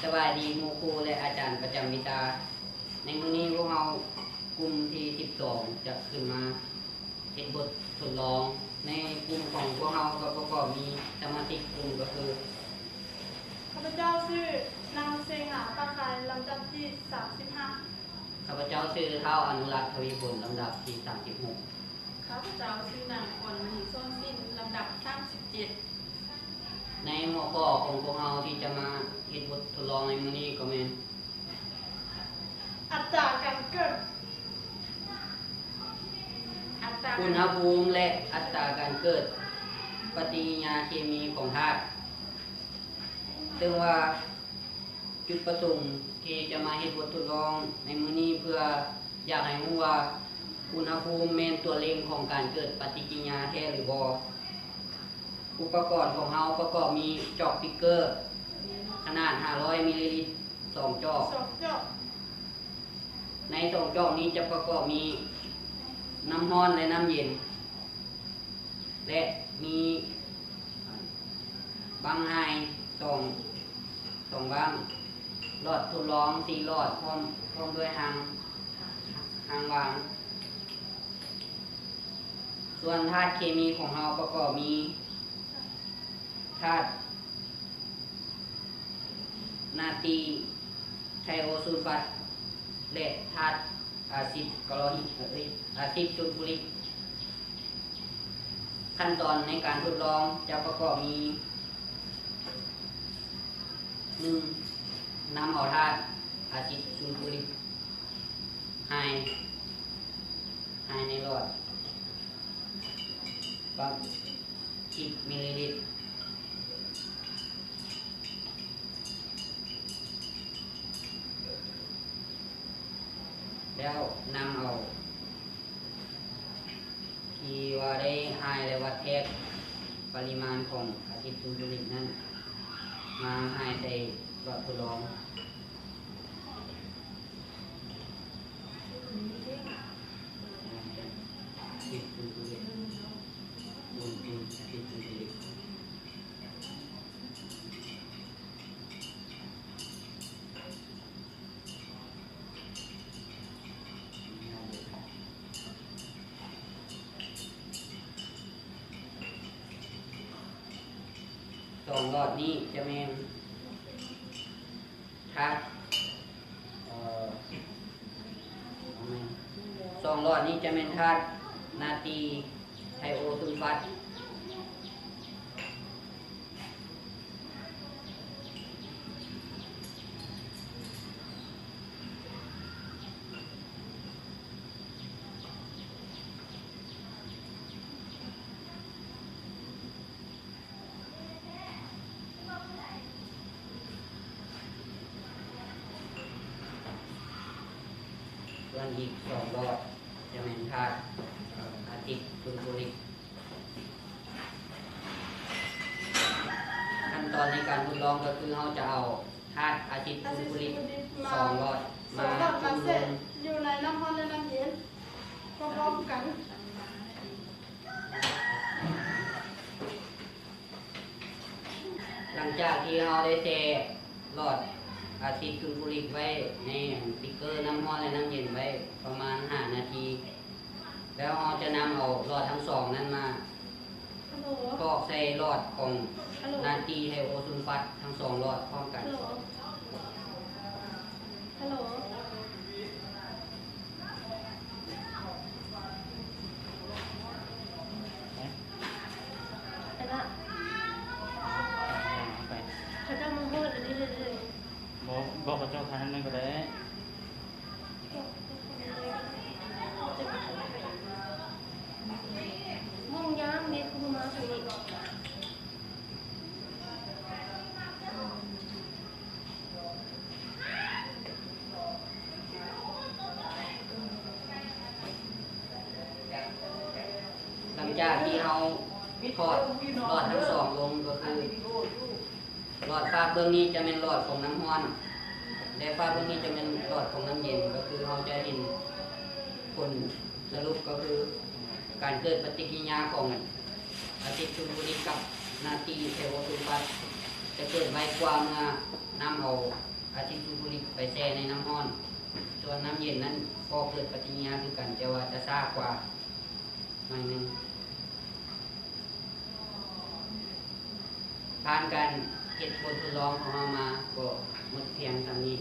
สบายดีหมู่ครูและอาจารย์ประจำวิชาในมื้อนี้พวกเรากลุ่มที่12จะขึ้นมาเฮ็ดบททดลองในกลุ่มของพวกเราก็ประกอบมีสมาชิกกลุ่มก็คือข้าพเจ้าชื่อนางเซงาปาคายลำดับที่35ข้าพเจ้าชื่อเท่าอนุรักษ์ทวีผลลำดับที่36ข้าพเจ้าชื่อนางอ่อนมณีส้นสิ้นลำดับ37ในหัวข้อของพวกเราที่จะมาเฮ็ดบททดลองในมื้อนี้ก็แม่นอัตราการเกิดอุณหภูมิและอัตราการเกิดปฏิกิริยาเคมีของธาตุซึ่งว่าจุดประสงค์ที่จะมาเฮ็ดบททดลองในมื้อนี้เพื่ออยากให้รู้ว่าอุณหภูมิแม่นตัวเร่งของการเกิดปฏิกิริยาแท้หรือบ่อุปกรณ์ของเราประกอบมีจอกติ๊กเกอร์ขนาด500มิลลิลิตร2จอกใน2จอกนี้จะประกอบมีน้ำร้อนและน้ำเย็นและมีบังไฮสองบังหลอดทดลอง4หลอดพร้อมด้วยหางวางส่วนธาตุเคมีของเราประกอบมีธาตุนาตรีไทโอซูลฟัสและธาตุอาซิดกลอฮิอาซิดซัลฟูริกขั้นตอนในการทดลองจะประกอบมี 1. นำเอาธาตุอาซิดซัลฟูริกให้ในหลอดปั๊บ10มิลลิลิตรแล้วนำเอาที่ว่าได้ให้และวัดแทกปริมาณของอาซิดซัลฟูริกนั้นมาให้ใส่หลอดทดลองสองหลอดนี้จะมีธาตุสองหลอดนี้จะเป็นธาตุนาตรีไทโอซูลฟัสส่วนอีกสองหลอดจะเป็นธาตุอาซิดซัลฟูริกขั้นตอนในการทดลองก็คือเราจะเอาธาตุอาซิดซัลฟูริกสองหลอดมาจุ่มลงอยู่ในน้ำร้อนและน้ำเย็นพร้อมๆกันหลังจากที่เราได้แช่หลอดอาซิดซัลฟูริกไว้ในติ๊กเกอร์น้ำร้อนและน้ำเย็นไว้ประมาณ5นาทีแล้วเราจะนำเอาหลอดทั้งสองนั้นมากรอกใส่หลอดของนาตรีไทโอซูลฟัสทั้งสองหลอดพร้อมกันฮัลโหลไอ้ละเขาจะมาพูดอันนี้เลยบอกกับเจ้าทางนั้นก็ได้มุ่งย่างนี่คือมาถึงนี้หลังจากที่เราทอดหลอดทั้งสองลงก็คือหลอดฟ้าเบื้องนี้จะเป็นหลอดของน้ำร้อนและฟ้าเบื้องนี้จะเป็นหลอดของน้ำเย็นก็คือเราจะเห็นผลสรุปก็คือการเกิดปฏิกิริยาของอาซิดซัลฟูริกกับนาตรีไทโอซูลฟัสจะเกิดไวกว่าเมื่อ นำเอาอะซิดซูลฟูริกไปแช่ในน้ำร้อนส่วนน้ำเย็นนั้นก็เกิดปฏิกิริยาคือกันแต่ว่าจะช้ากว่าหน่อยหนึงผ่านการเก็บบททดลองของเรามาก็หมดเพียงเท่านี้